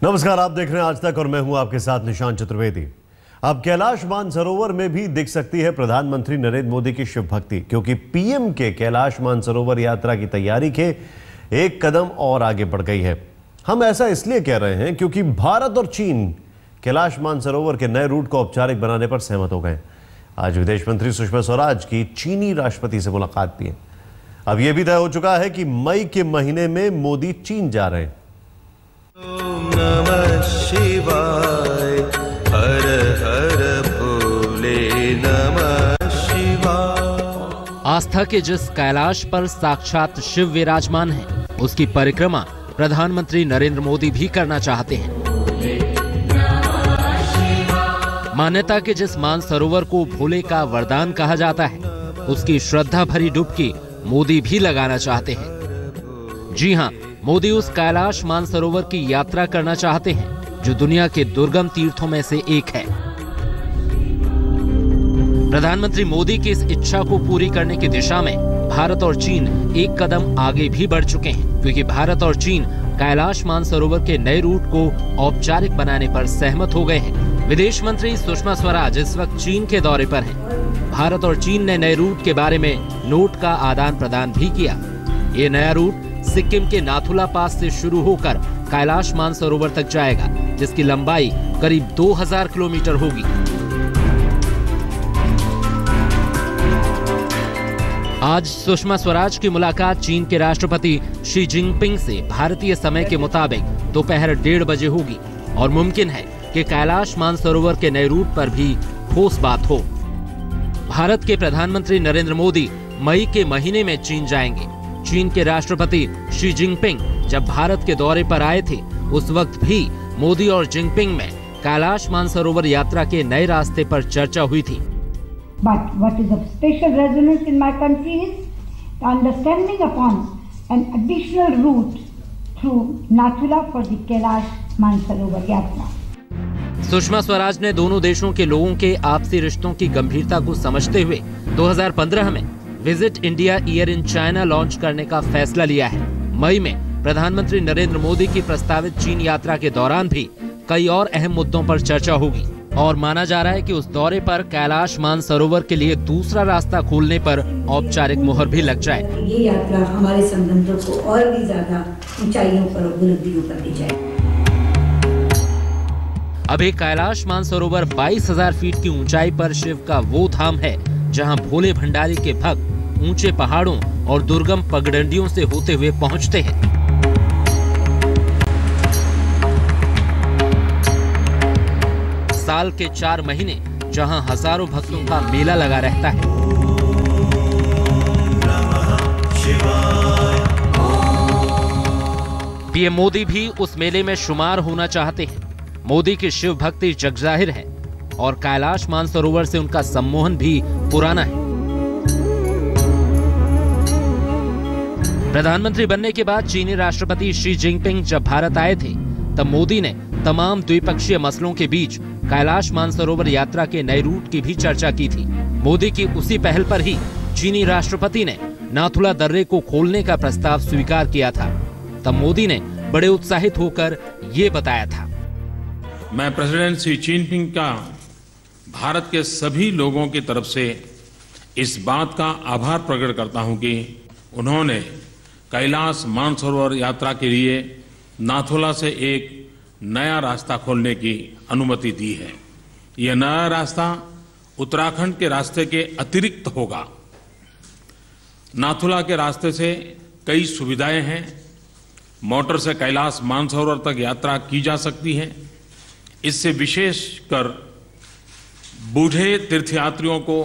नमस्कार, आप देख रहे हैं आज तक और मैं हूं आपके साथ निशांत चतुर्वेदी। अब कैलाश मानसरोवर में भी दिख सकती है प्रधानमंत्री नरेंद्र मोदी की शिव भक्ति, क्योंकि पीएम के कैलाश मानसरोवर यात्रा की तैयारी के एक कदम और आगे बढ़ गई है। हम ऐसा इसलिए कह रहे हैं क्योंकि भारत और चीन कैलाश मानसरोवर के नए रूट को औपचारिक बनाने पर सहमत हो गए। आज विदेश मंत्री सुषमा स्वराज की चीनी राष्ट्रपति से मुलाकात भी है। अब यह भी तय हो चुका है कि मई के महीने में मोदी चीन जा रहे हैं। ओम नमः शिवाय, हर हर भोले नमः शिवाय। आस्था के जिस कैलाश पर साक्षात शिव विराजमान है, उसकी परिक्रमा प्रधानमंत्री नरेंद्र मोदी भी करना चाहते हैं। मान्यता के जिस मानसरोवर को भोले का वरदान कहा जाता है, उसकी श्रद्धा भरी डुबकी मोदी भी लगाना चाहते हैं। जी हां, मोदी उस कैलाश मानसरोवर की यात्रा करना चाहते हैं जो दुनिया के दुर्गम तीर्थों में से एक है। प्रधानमंत्री मोदी की इस इच्छा को पूरी करने की दिशा में भारत और चीन एक कदम आगे भी बढ़ चुके हैं, क्योंकि भारत और चीन कैलाश मानसरोवर के नए रूट को औपचारिक बनाने पर सहमत हो गए हैं। विदेश मंत्री सुषमा स्वराज इस वक्त चीन के दौरे पर हैं। भारत और चीन ने नए रूट के बारे में नोट का आदान प्रदान भी किया। ये नया रूट सिक्किम के नाथुला पास से शुरू होकर कैलाश मानसरोवर तक जाएगा, जिसकी लंबाई करीब 2000 किलोमीटर होगी। आज सुषमा स्वराज की मुलाकात चीन के राष्ट्रपति शी जिनपिंग से भारतीय समय के मुताबिक दोपहर 1:30 बजे होगी और मुमकिन है कि कैलाश मानसरोवर के नए रूट पर भी ठोस बात हो। भारत के प्रधानमंत्री नरेंद्र मोदी मई के महीने में चीन जाएंगे। चीन के राष्ट्रपति शी जिनपिंग जब भारत के दौरे पर आए थे, उस वक्त भी मोदी और जिनपिंग में कैलाश मानसरोवर यात्रा के नए रास्ते पर चर्चा हुई थी। But what is of special resonance in my country is the understanding upon an additional route through Nathula for the Kailash Mansarovar Yatra. Sushma Swaraj ने दोनों देशों के लोगों के आपसी रिश्तों की गंभीरता को समझते हुए 2015 में visit India year in China launch करने का फैसला लिया है। मई में प्रधानमंत्री नरेंद्र मोदी की प्रस्तावित चीन यात्रा के दौरान भी कई और अहम मुद्दों पर चर्चा होगी और माना जा रहा है कि उस दौरे पर कैलाश मानसरोवर के लिए दूसरा रास्ता खोलने पर औपचारिक मुहर भी लग जाए। ये यात्रा हमारे संबंधों को और भी ज्यादा ऊंचाइयों पर और बुलंदियों पर ले जाए। अभी कैलाश मानसरोवर 22,000 फीट की ऊंचाई पर शिव का वो धाम है जहां भोले भंडारी के भक्त ऊंचे पहाड़ों और दुर्गम पगडंडियों से होते हुए पहुंचते हैं। साल के 4 महीने जहां हजारों भक्तों का मेला लगा रहता है। पीएम मोदी भी उस मेले में शुमार होना चाहते हैं। मोदी की शिव भक्ति जगजाहिर है और कैलाश मानसरोवर से उनका सम्मोहन भी पुराना है। प्रधानमंत्री बनने के बाद चीनी राष्ट्रपति शी जिनपिंग जब भारत आए थे, तब मोदी ने तमाम द्विपक्षीय मसलों के बीच कैलाश मानसरोवर यात्रा के नए रूट की भी चर्चा की थी। मोदी की उसी पहल पर ही चीनी राष्ट्रपति ने नाथुला दर्रे को खोलने का प्रस्ताव स्वीकार किया था। तब मोदी ने बड़े उत्साहित होकर ये बताया था। मैं प्रेसिडेंट शी जिनपिंग का भारत के सभी लोगों की तरफ से इस बात का आभार प्रकट करता हूं कि उन्होंने कैलाश मानसरोवर यात्रा के लिए नाथुला से एक नया रास्ता खोलने की अनुमति दी है। यह नया रास्ता उत्तराखंड के रास्ते के अतिरिक्त होगा। नाथुला के रास्ते से कई सुविधाएं हैं। मोटर से कैलाश मानसरोवर तक यात्रा की जा सकती है। इससे विशेषकर बूढ़े तीर्थयात्रियों को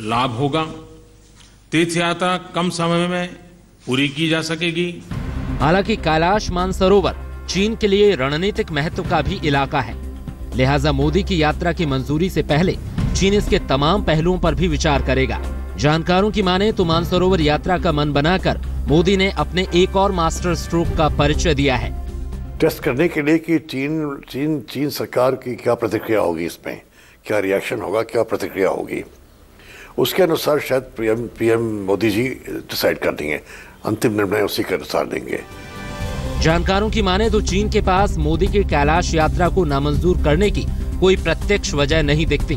लाभ होगा। तीर्थयात्रा कम समय में पूरी की जा सकेगी। हालांकि कैलाश मानसरोवर चीन के लिए रणनीतिक महत्व का भी इलाका है, लिहाजा मोदी की यात्रा की मंजूरी से पहले चीन इसके तमाम पहलुओं पर भी विचार करेगा। जानकारों की माने तो मानसरोवर यात्रा का मन बनाकर मोदी ने अपने एक और मास्टर स्ट्रोक का परिचय दिया है। टेस्ट करने के लिए कि चीन सरकार की क्या प्रतिक्रिया होगी, इसमें क्या रिएक्शन होगा, क्या प्रतिक्रिया होगी, उसके अनुसार शायद पीएम मोदी जी डिसाइड कर देंगे। अंतिम निर्णय उसी के अनुसार देंगे। जानकारों की माने तो चीन के पास मोदी की कैलाश यात्रा को नामंजूर करने की कोई प्रत्यक्ष वजह नहीं दिखती।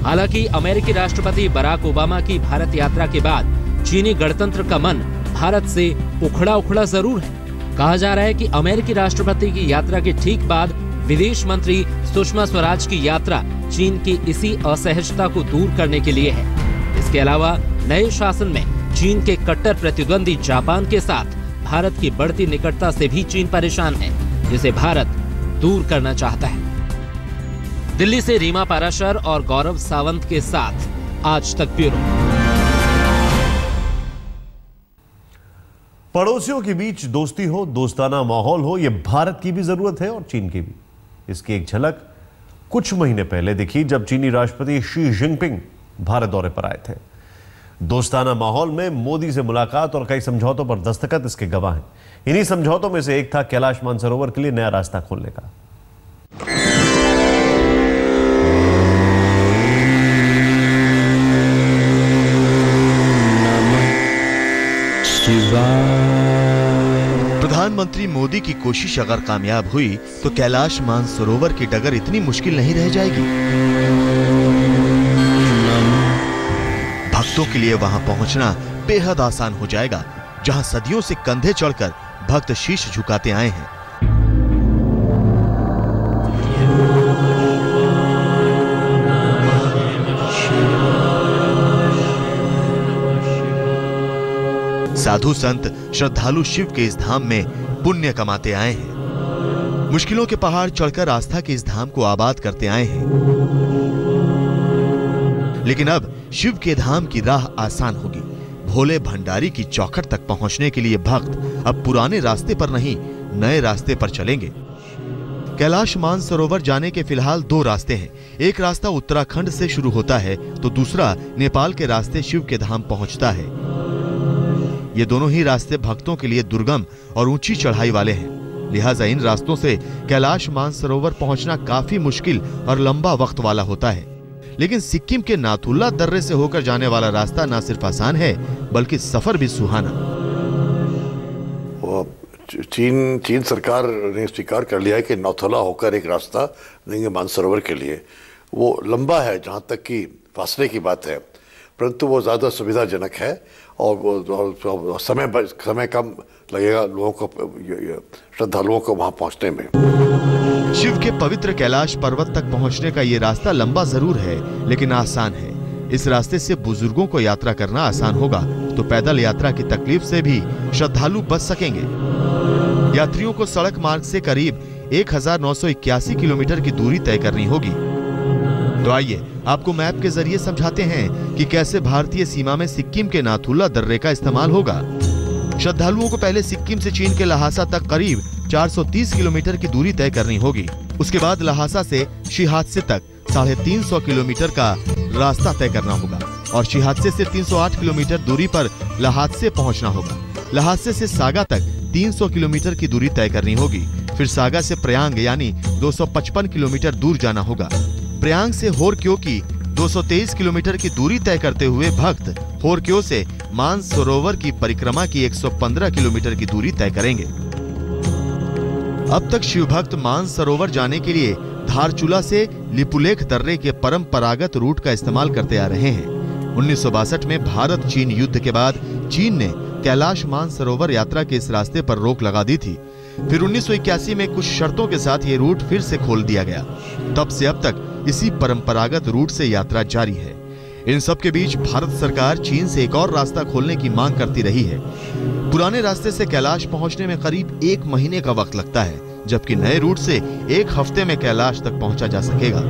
हालांकि अमेरिकी राष्ट्रपति बराक ओबामा की भारत यात्रा के बाद चीनी गणतंत्र का मन भारत से उखड़ा जरूर है। कहा जा रहा है कि अमेरिकी राष्ट्रपति की यात्रा के ठीक बाद विदेश मंत्री सुषमा स्वराज की यात्रा चीन की इसी असहजता को दूर करने के लिए है। इसके अलावा नए शासन में चीन के कट्टर प्रतिद्वंदी जापान के साथ भारत की बढ़ती निकटता से भी चीन परेशान है, जिसे भारत दूर करना चाहता है। दिल्ली से रीमा पाराशर और गौरव सावंत के साथ आज तक ब्यूरो। पड़ोसियों के बीच दोस्ती हो, दोस्ताना माहौल हो, यह भारत की भी जरूरत है और चीन की भी। इसकी एक झलक कुछ महीने पहले दिखी जब चीनी राष्ट्रपति शी जिनपिंग भारत दौरे पर आए थे। दोस्ताना माहौल में मोदी से मुलाकात और कई समझौतों पर दस्तखत इसके गवाह हैं। इन्हीं समझौतों में से एक था कैलाश मानसरोवर के लिए नया रास्ता खोलने का। प्रधानमंत्री मोदी की कोशिश अगर कामयाब हुई तो कैलाश मानसरोवर की डगर इतनी मुश्किल नहीं रह जाएगी। भक्तों के लिए वहां पहुंचना बेहद आसान हो जाएगा, जहां सदियों से कंधे चढ़कर भक्त शीश झुकाते आए हैं। साधु संत श्रद्धालु शिव के इस धाम में पुण्य कमाते आए हैं। मुश्किलों के पहाड़ चढ़कर आस्था के इस धाम को आबाद करते आए हैं। लेकिन अब शिव के धाम की राह आसान होगी। भोले भंडारी की चौखट तक पहुंचने के लिए भक्त अब पुराने रास्ते पर नहीं, नए रास्ते पर चलेंगे। कैलाश मानसरोवर जाने के फिलहाल दो रास्ते हैं। एक रास्ता उत्तराखंड से शुरू होता है तो दूसरा नेपाल के रास्ते शिव के धाम पहुंचता है। ये दोनों ही रास्ते भक्तों के लिए दुर्गम और ऊंची चढ़ाई वाले हैं। लिहाजा इन रास्तों से कैलाश मानसरोवर पहुंचना काफी मुश्किल और लंबा वक्त वाला होता है। लेकिन सिक्किम के नाथुला दर्रे से होकर जाने वाला रास्ता न सिर्फ आसान है बल्कि सफर भी सुहाना। चीन सरकार ने स्वीकार कर लिया है कि नाथुला होकर एक रास्ता देंगे मानसरोवर के लिए। वो लंबा है जहाँ तक कि फासले की बात है, परंतु वो ज़्यादा सुविधाजनक है और समय कम लगेगा लोगों को, श्रद्धालुओं को वहां पहुंचने में। शिव के पवित्र कैलाश पर्वत तक पहुंचने का ये रास्ता लंबा जरूर है लेकिन आसान है। इस रास्ते से बुजुर्गों को यात्रा करना आसान होगा तो पैदल यात्रा की तकलीफ से भी श्रद्धालु बच सकेंगे। यात्रियों को सड़क मार्ग से करीब 1981 किलोमीटर की दूरी तय करनी होगी। तो आइए आपको मैप के जरिए समझाते हैं कि कैसे भारतीय सीमा में सिक्किम के नाथुला दर्रे का इस्तेमाल होगा। श्रद्धालुओं को पहले सिक्किम से चीन के लहासा तक करीब 430 किलोमीटर की दूरी तय करनी होगी। उसके बाद लहासा से शिहात्से तक 350 किलोमीटर का रास्ता तय करना होगा और शिहात्से से 308 किलोमीटर दूरी पर लहासे पहुंचना होगा। लहासे से सागा तक 300 किलोमीटर की दूरी तय करनी होगी। फिर सागा से प्रयांग यानी 255 किलोमीटर दूर जाना होगा। प्रयांग से होरक्यो की 223 किलोमीटर की दूरी तय करते हुए भक्त होरक्यो से मानसरोवर की परिक्रमा की 115 किलोमीटर की दूरी तय करेंगे। अब तक शिव भक्त मानसरोवर जाने के लिए धारचूला से लिपुलेख दर्रे के परंपरागत रूट का इस्तेमाल करते आ रहे हैं। 1962 में भारत चीन युद्ध के बाद चीन ने कैलाश मानसरोवर यात्रा के इस रास्ते पर रोक लगा दी थी। फिर 1981 में कुछ शर्तों के साथ ये रूट फिर से खोल दिया गया। तब से अब तक इसी परंपरागत रूट से यात्रा जारी है। इन सब के बीच भारत सरकार चीन से एक और रास्ता खोलने की मांग करती रही है। पुराने रास्ते से कैलाश पहुंचने में करीब 1 महीने का वक्त लगता है, जबकि नए रूट से 1 हफ्ते में कैलाश तक पहुंचा जा सकेगा।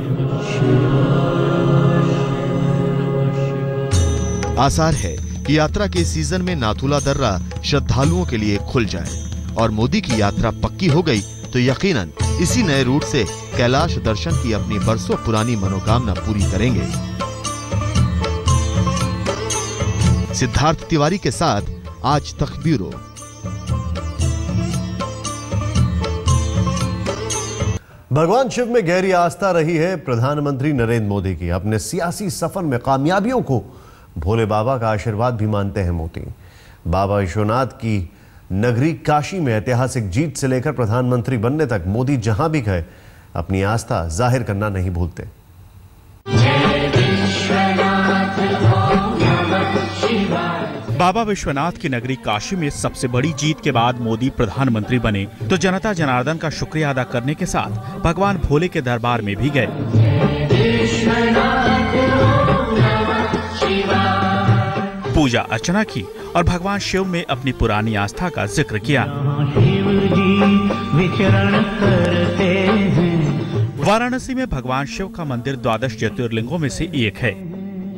आसार है कि यात्रा के सीजन में नाथुला दर्रा श्रद्धालुओं के लिए खुल जाए और मोदी की यात्रा पक्की हो गई तो यकीनन इसी नए रूट से कैलाश दर्शन की अपनी बरसों पुरानी मनोकामना पूरी करेंगे। सिद्धार्थ तिवारी के साथ आज तक ब्यूरो। भगवान शिव में गहरी आस्था रही है प्रधानमंत्री नरेंद्र मोदी की। अपने सियासी सफर में कामयाबियों को भोले बाबा का आशीर्वाद भी मानते हैं मोदी। बाबा विश्वनाथ की नगरी काशी में ऐतिहासिक जीत से लेकर प्रधानमंत्री बनने तक मोदी जहां भी गए अपनी आस्था जाहिर करना नहीं भूलते। बाबा विश्वनाथ की नगरी काशी में सबसे बड़ी जीत के बाद मोदी प्रधानमंत्री बने तो जनता जनार्दन का शुक्रिया अदा करने के साथ भगवान भोले के दरबार में भी गए। पूजा अर्चना की और भगवान शिव में अपनी पुरानी आस्था का जिक्र किया। वाराणसी में भगवान शिव का मंदिर 12 ज्योतिर्लिंगों में से एक है।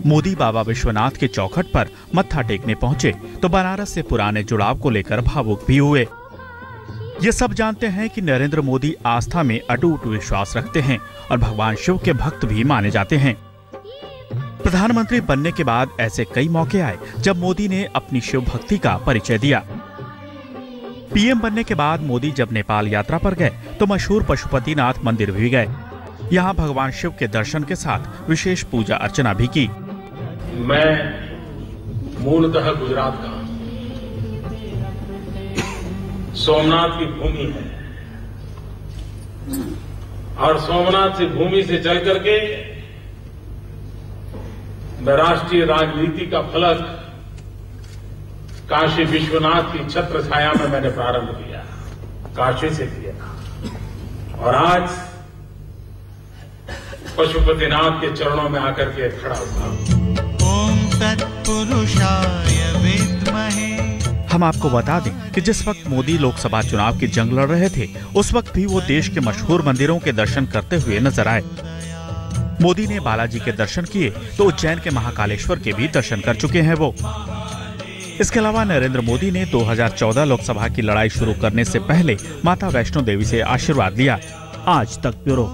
मोदी बाबा विश्वनाथ के चौखट पर मत्था टेकने पहुंचे तो बनारस से पुराने जुड़ाव को लेकर भावुक भी हुए। ये सब जानते हैं कि नरेंद्र मोदी आस्था में अटूट विश्वास रखते हैं और भगवान शिव के भक्त भी माने जाते हैं। प्रधानमंत्री बनने के बाद ऐसे कई मौके आए जब मोदी ने अपनी शिव भक्ति का परिचय दिया। पीएम बनने के बाद मोदी जब नेपाल यात्रा पर गए तो मशहूर पशुपतिनाथ मंदिर भी गए। यहाँ भगवान शिव के दर्शन के साथ विशेष पूजा अर्चना भी की। मैं मूलतः गुजरात का, सोमनाथ की भूमि है और सोमनाथ से भूमि से चल करके मैं राष्ट्रीय राजनीति का फलक काशी विश्वनाथ की छत्र छाया में मैंने प्रारंभ किया, काशी से किया और आज पशुपतिनाथ के चरणों में आकर के खड़ा हुआ। ओम तत्पुरुषाय विद्महे। हम आपको बता दें कि जिस वक्त मोदी लोकसभा चुनाव की जंग लड़ रहे थे उस वक्त भी वो देश के मशहूर मंदिरों के दर्शन करते हुए नजर आए। मोदी ने बालाजी के दर्शन किए तो उज्जैन के महाकालेश्वर के भी दर्शन कर चुके हैं वो। इसके अलावा नरेंद्र मोदी ने 2014 लोकसभा की लड़ाई शुरू करने से पहले माता वैष्णो देवी से आशीर्वाद लिया। आज तक ब्यूरो।